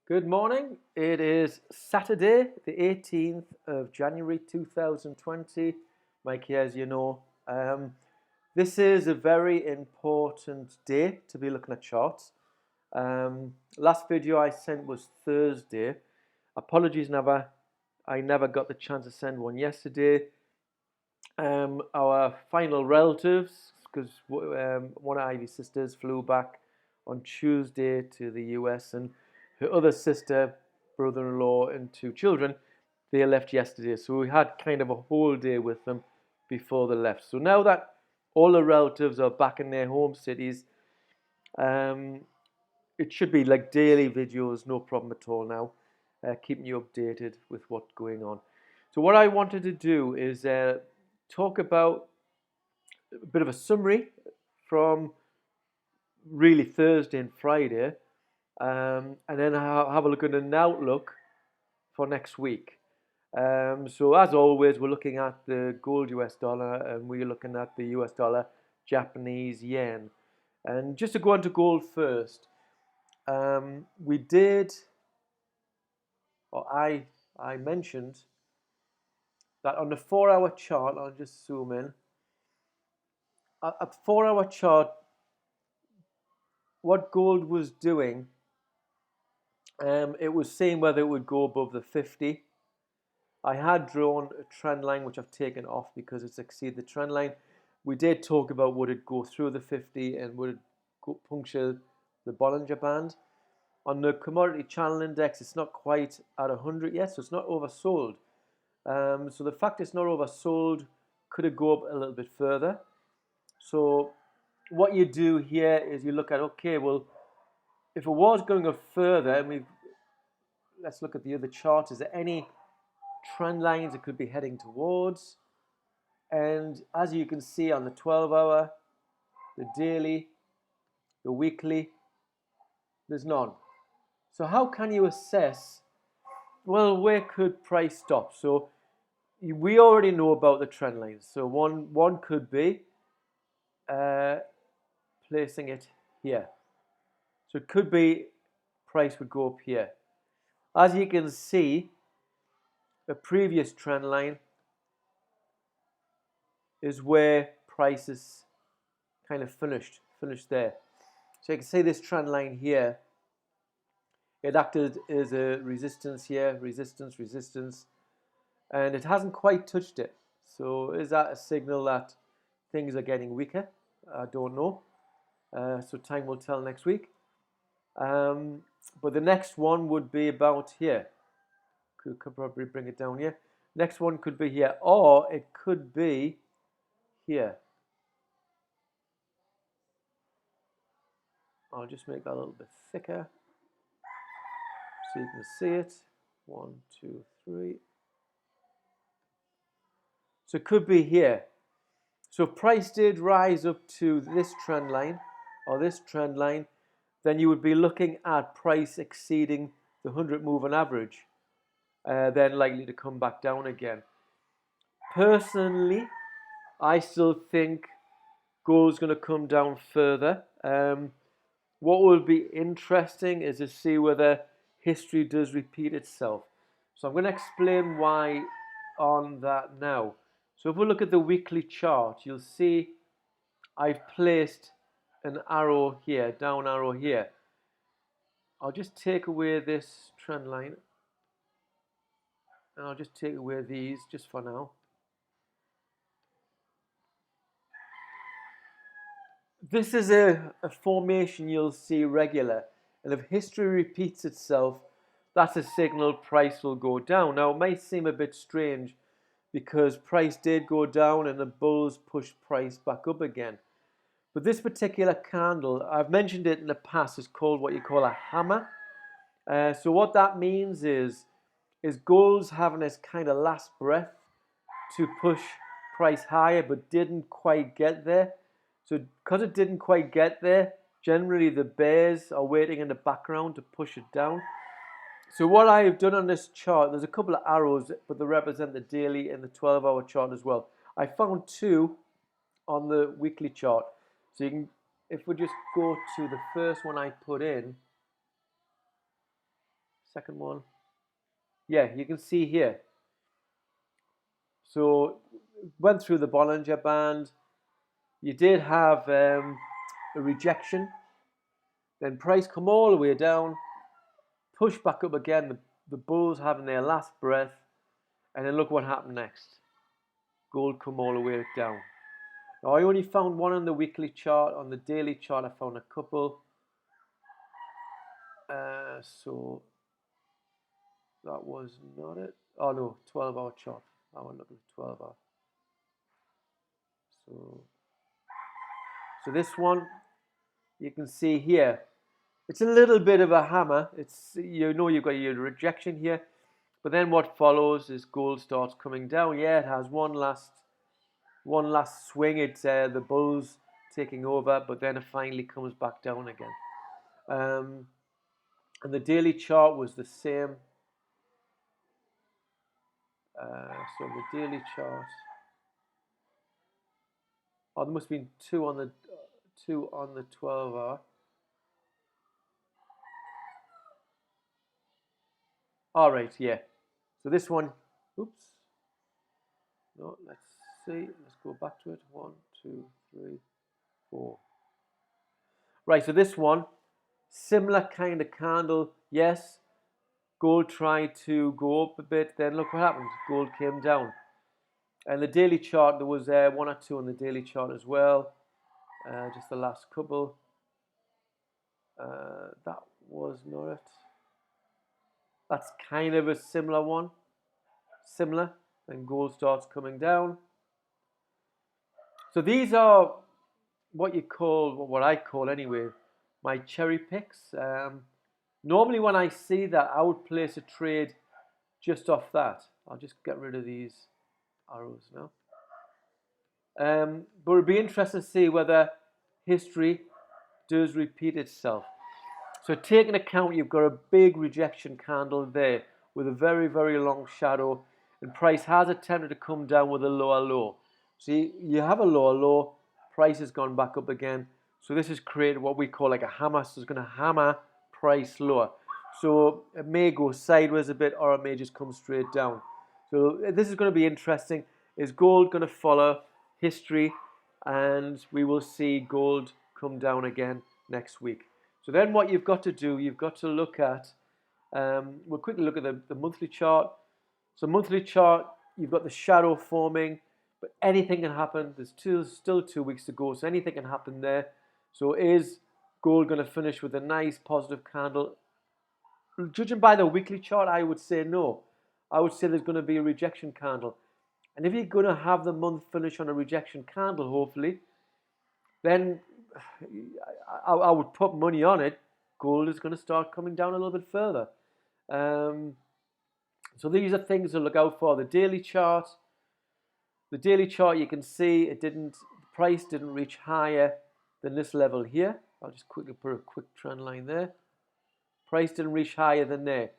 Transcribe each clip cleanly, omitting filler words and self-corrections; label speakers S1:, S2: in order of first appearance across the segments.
S1: Good morning. It is Saturday, the 18th of January 2020. Mike here, as you know. This is a very important day to be looking at charts. Last video I sent was Thursday. Apologies, I never got the chance to send one yesterday. Our final relatives, because one of Ivy's sisters flew back on Tuesday to the US, and her other sister, brother-in-law, and two children, they left yesterday. So we had kind of a whole day with them before they left. So now that all the relatives are back in their home cities, it should be like daily videos, no problem at all now, keeping you updated with what's going on. So what I wanted to do is talk about a bit of a summary from really Thursday and Friday, and then have a look at an outlook for next week. So as always, we're looking at the gold US dollar, and we're looking at the US dollar Japanese yen. And just to go on to gold first, we did, or I mentioned that on the 4-hour chart, I'll just zoom in. At the 4-hour chart, what gold was doing, it was saying whether it would go above the 50. I had drawn a trend line, which I've taken off because it's exceeded the trend line. We did talk about would it go through the 50 and would it puncture the Bollinger Band. On the commodity channel index, it's not quite at 100 yet, so it's not oversold. So the fact it's not oversold, could it go up a little bit further? So what you do here is you look at, okay, well, if it was going up further, and let's look at the other chart. Is there any trend lines it could be heading towards? And as you can see on the 12-hour, the daily, the weekly, there's none. So how can you assess, well, where could price stop? So we already know about the trend lines. So one could be placing it here. So it could be price would go up here. As you can see, the previous trend line is where prices kind of finished there. So you can see this trend line here, it acted as a resistance here, resistance, and it hasn't quite touched it. So is that a signal that things are getting weaker? I don't know. So time will tell next week. But the next one would be about here. Could probably bring it down here. Next one could be here, or it could be here. I'll just make that a little bit thicker so you can see it. 1, 2, 3. So it could be here. So if price did rise up to this trend line or this trend line, then you would be looking at price exceeding the 100 moving average, then likely to come back down again. Personally, I still think gold's going to come down further. What will be interesting is to see whether history does repeat itself. So I'm going to explain why on that now. So if we look at the weekly chart, you'll see I've placed an arrow here, down arrow here. I'll just take away this trend line, and I'll just take away these just for now. This is a formation you'll see regular, and if history repeats itself, that's a signal price will go down. Now it might seem a bit strange because price did go down and the bulls pushed price back up again. But this particular candle, I've mentioned it in the past, is called what you call a hammer. So what that means is gold's having its kind of last breath to push price higher, but didn't quite get there. So because it didn't quite get there, generally the bears are waiting in the background to push it down. So what I have done on this chart, there's a couple of arrows, but they represent the daily and the 12-hour chart as well. I found two on the weekly chart. So you can, if we just go to the first one I put in, second one. Yeah, you can see here. So went through the Bollinger Band. You did have a rejection. Then price come all the way down, push back up again. The bulls having their last breath, and then look what happened next. Gold come all the way down. Now I only found one on the weekly chart. On the daily chart, I found a couple. So that was not it. Oh no, 12-hour chart. I want to look at the 12-hour. So this one, you can see here, it's a little bit of a hammer. It's, you know, you've got your rejection here, but then what follows is gold starts coming down. Yeah, it has one last swing. It's the bulls taking over, but then it finally comes back down again. And the daily chart was the same. So the daily chart. Oh, there must have been two on the 12-hour. All right, yeah. So this one, oops. No, let's see. Let's go back to it. 1, 2, 3, 4. Right, so this one, similar kind of candle. Yes, gold tried to go up a bit. Then look what happened. Gold came down. And the daily chart, there was 1 or 2 on the daily chart as well. Just the last couple. That was not it. That's kind of a similar one. Similar. Then gold starts coming down. So these are what I call anyway, my cherry picks. Normally when I see that, I would place a trade just off that. I'll just get rid of these arrows now. But it'd be interesting to see whether history does repeat itself. So take into account you've got a big rejection candle there with a very, very long shadow, and price has attempted to come down with a lower low. So you have a lower low, price has gone back up again. So this has created what we call like a hammer. So it's going to hammer price lower. So it may go sideways a bit, or it may just come straight down. So this is going to be interesting. Is gold going to follow history? And we will see gold come down again next week. So then what you've got to do, you've got to look at, we'll quickly look at the monthly chart. So monthly chart, you've got the shadow forming, but anything can happen. There's still 2 weeks to go, so anything can happen there. So is gold going to finish with a nice positive candle? Judging by the weekly chart, I would say no. I would say there's going to be a rejection candle. And if you're going to have the month finish on a rejection candle, hopefully, then I would put money on it. Gold is going to start coming down a little bit further. So these are things to look out for. The daily chart, you can see the price didn't reach higher than this level here. I'll just quickly put a quick trend line there. Price didn't reach higher than there.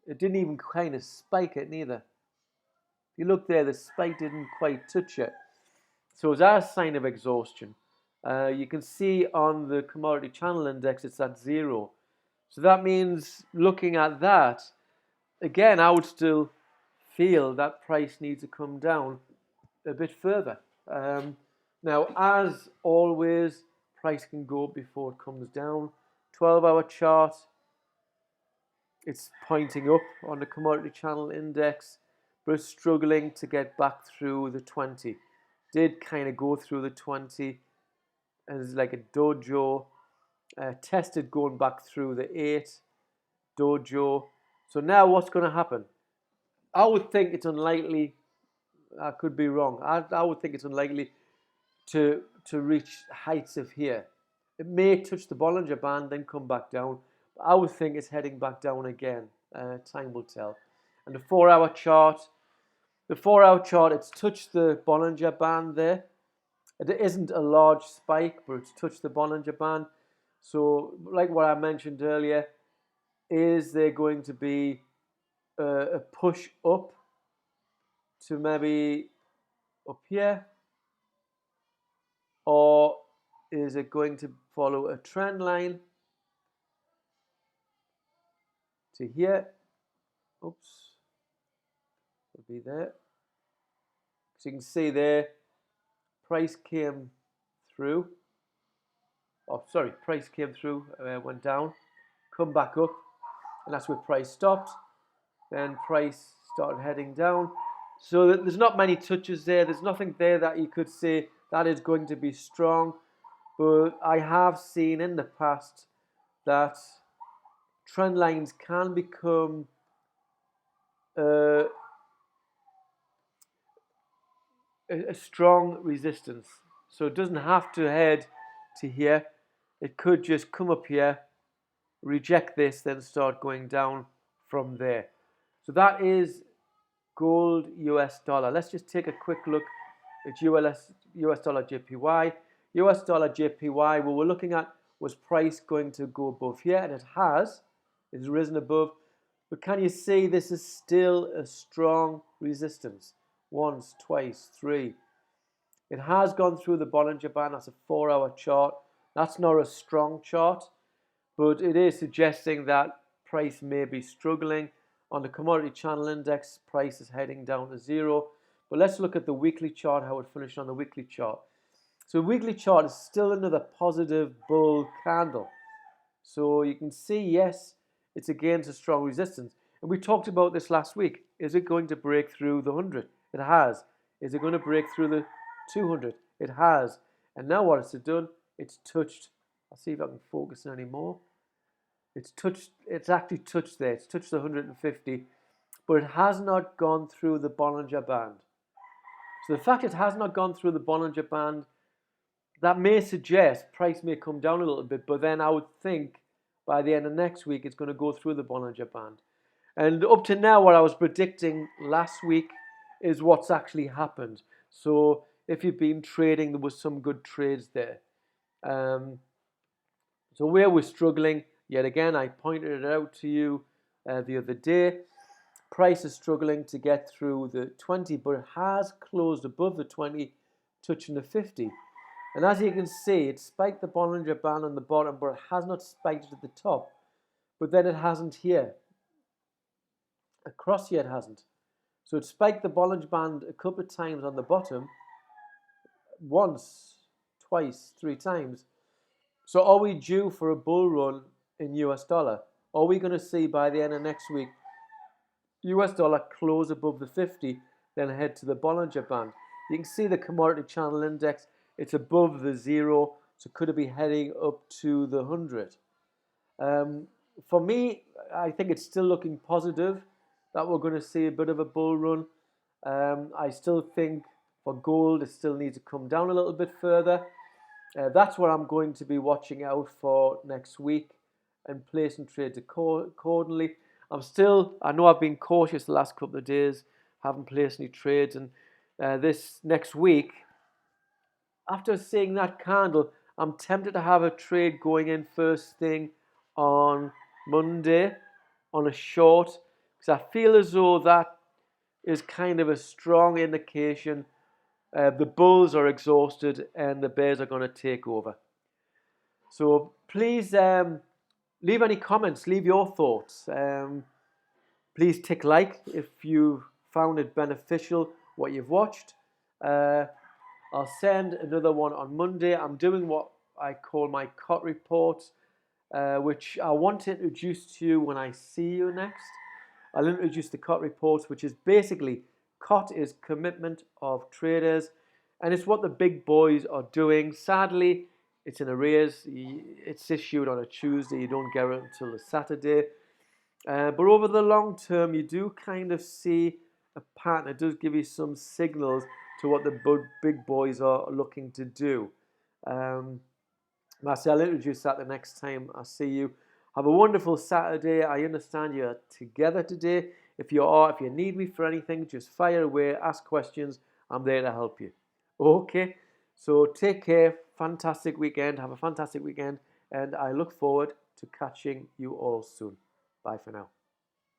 S1: It didn't even kind of spike it neither. If you look there, the spike didn't quite touch it. So it's our sign of exhaustion. You can see on the commodity channel index, it's at 0. So that means looking at that, again, I would still feel that price needs to come down a bit further. Now, as always, price can go up before it comes down. 12-hour chart, it's pointing up on the commodity channel index, but it's struggling to get back through the 20. Did kind of go through the 20 as like a dojo, tested going back through the 8 dojo. So now what's going to happen? I would think it's unlikely, I could be wrong, I would think it's unlikely to reach heights of here. It may touch the Bollinger Band, then come back down. But I would think it's heading back down again. Time will tell. And the 4-hour chart, it's touched the Bollinger Band there. It isn't a large spike, but it's touched the Bollinger Band. So, like what I mentioned earlier, is there going to be a push up to maybe up here? Or is it going to follow a trend line to here. Oops, it'll be there. So you can see there, price came through. Oh, sorry, price came through, went down, come back up, and that's where price stopped. Then price started heading down. So there's not many touches there. There's nothing there that you could say that is going to be strong. But I have seen in the past that trend lines can become a strong resistance. So it doesn't have to head to here. It could just come up here, reject this, then start going down from there. So that is gold US dollar. Let's just take a quick look at US dollar JPY. US dollar JPY, what we're looking at was price going to go above here, and it has. It's risen above. But can you see this is still a strong resistance? Once, twice, three. It has gone through the Bollinger Band. That's a 4-hour chart. That's not a strong chart, but it is suggesting that price may be struggling. On the commodity channel index, price is heading down to zero. But let's look at the weekly chart, how it finished on the weekly chart. So the weekly chart is still another positive bull candle. So you can see, yes, it's against a strong resistance. And we talked about this last week. Is it going to break through the 100? It has. Is it going to break through the 200? It has. And now what has it done? It's touched. I'll see if I can focus in anymore. It's actually touched there. It's touched the 150, but it has not gone through the Bollinger Band. So the fact it has not gone through the Bollinger Band, that may suggest price may come down a little bit, but then I would think by the end of next week it's going to go through the Bollinger Band. And up to now, what I was predicting last week is what's actually happened. So if you've been trading, there was some good trades there. So where we're struggling, yet again, I pointed it out to you the other day. Price is struggling to get through the 20, but it has closed above the 20, touching the 50. And as you can see, it spiked the Bollinger Band on the bottom, but it has not spiked it at the top. But then it hasn't here. Across here it hasn't. So it spiked the Bollinger Band a couple of times on the bottom. Once, twice, 3 times. So are we due for a bull run in US dollar? Are we going to see by the end of next week US dollar close above the 50, then head to the Bollinger Band? You can see the commodity channel index. It's above the 0, so could it be heading up to the 100? For me, I think it's still looking positive that we're going to see a bit of a bull run. I still think for gold, it still needs to come down a little bit further. That's what I'm going to be watching out for next week and placing trades accordingly. I know I've been cautious the last couple of days, haven't placed any trades, and this next week, after seeing that candle, I'm tempted to have a trade going in first thing on Monday on a short, because I feel as though that is kind of a strong indication the bulls are exhausted and the bears are going to take over. So please leave any comments, leave your thoughts. Please tick like if you found it beneficial what you've watched. I'll send another one on Monday. I'm doing what I call my COT reports, which I want to introduce to you when I see you next. I'll introduce the COT reports, which is basically COT is commitment of traders, and it's what the big boys are doing. Sadly, it's in arrears. It's issued on a Tuesday. You don't get it until the Saturday. But over the long term, you do kind of see a pattern. It does give you some signals to what the big boys are looking to do. I'll introduce that the next time I see you. Have a wonderful Saturday. I understand you're together today. If you need me for anything, just fire away, ask questions. I'm there to help you. Okay, so take care. Fantastic weekend. Have a fantastic weekend. And I look forward to catching you all soon. Bye for now.